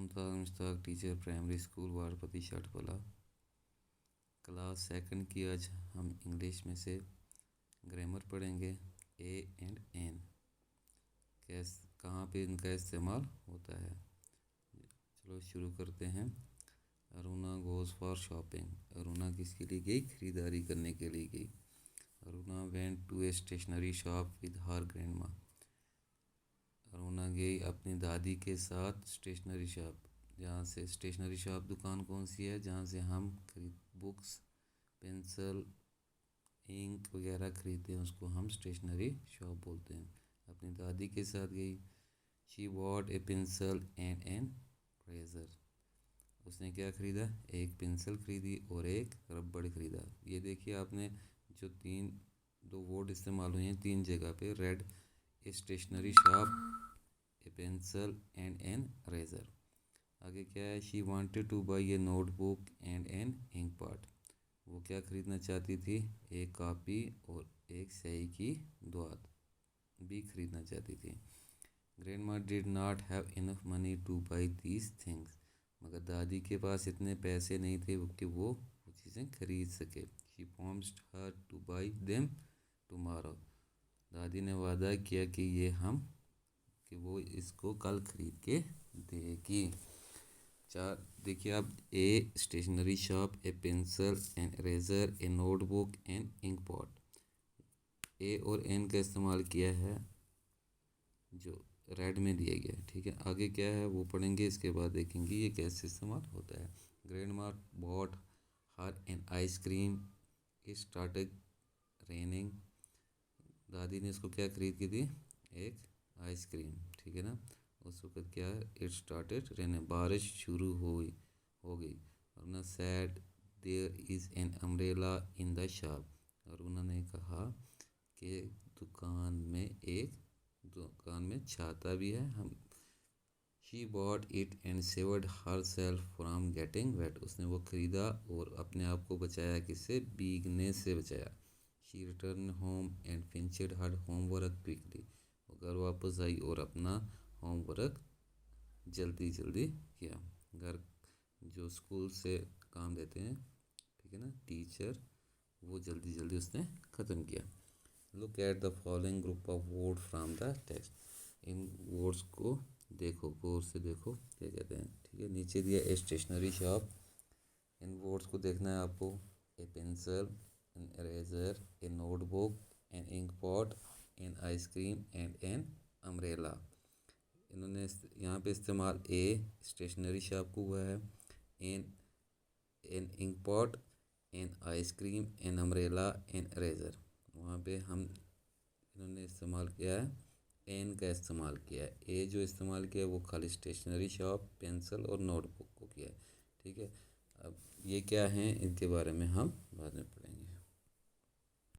Mumtaz Mushtaq teacher primary school वारपति शाटपला। Class second की आज हम इंग्लिश में से ग्रामर पढ़ेंगे। ए एंड एन कहाँ पे इनका इस्तेमाल होता है। चलो शुरू करते हैं। Aruna goes for shopping. Aruna किसके लिए गई? खरीदारी करने के लिए गई। Aruna went to a stationery shop with her grandma. Aruna गई अपनी दादी के साथ स्टेशनरी शॉप। जहाँ से स्टेशनरी शॉप दुकान कौन सी है? जहाँ से हम बुक्स, पेंसिल, इंक वगैरह खरीदते हैं उसको हम स्टेशनरी शॉप बोलते हैं। अपनी दादी के साथ गई। She bought a pencil and an razor. उसने क्या खरीदा? एक पेंसिल खरीदी और एक रबड़ खरीदा। ये देखिए आपने जो दो वर्ड इस्तेमाल हुए हैं तीन जगह पे। Read a stationery shop, a pencil and an razor. आगे क्या है? She wanted to buy a notebook and an ink pot. वो क्या खरीदना चाहती थी? एक कॉपी और एक स्याही की दोआत भी खरीदना चाहती थी। Grandma did not have enough money two by these things. मगर दादी के पास इतने पैसे नहीं थे कि वो चीज़ें खरीद सके। She promised her two by them tomorrow. दादी ने वादा किया कि वो इसको कल खरीद के देगी। चार देखिए आप। A stationery shop, a pencil and eraser, a notebook and ink pot. A और एन का इस्तेमाल किया है जो रेड में दिया गया है। ठीक है, आगे क्या है वो पढ़ेंगे, इसके बाद देखेंगे ये कैसे इस्तेमाल होता है। Grandma bought her an ice cream. It started raining. दादी ने इसको क्या खरीद के दी? एक आइसक्रीम। ठीक है ना। उस वक्त क्या है? It started raining. बारिश शुरू हो गई। और ना said there is an umbrella in the shop. और उन्होंने कहा कि दुकान में छाता भी है। हम she bought it and savoured her self from getting wait. उसने वो खरीदा और अपने आप को बचाया, किससे? भीगने से बचाया। She return home and finished her homework quickly. वो घर वापस आई और अपना होमवर्क जल्दी जल्दी किया। घर जो स्कूल से काम देते हैं, ठीक है ना, टीचर, वो जल्दी जल्दी उसने ख़त्म किया। Look at the following group of word from the text. In words को देखो, गौर से देखो क्या कहते हैं। ठीक है, नीचे दिया ए स्टेशनरी शॉप। इन वर्ड्स को देखना है आपको। A pencil, an eraser, a notebook, an ink pot, an ice cream and an umbrella. इन्होंने यहाँ पे इस्तेमाल ए स्टेशनरी शॉप को हुआ है। An ink pot, an ice cream, an umbrella, an eraser. वहाँ पे इन्होंने इस्तेमाल किया है, एन का इस्तेमाल किया है। ए जो इस्तेमाल किया है वो खाली स्टेशनरी शॉप, पेंसिल और नोटबुक को किया है। ठीक है, अब ये क्या हैं इनके बारे में हम बाद में पढ़ेंगे।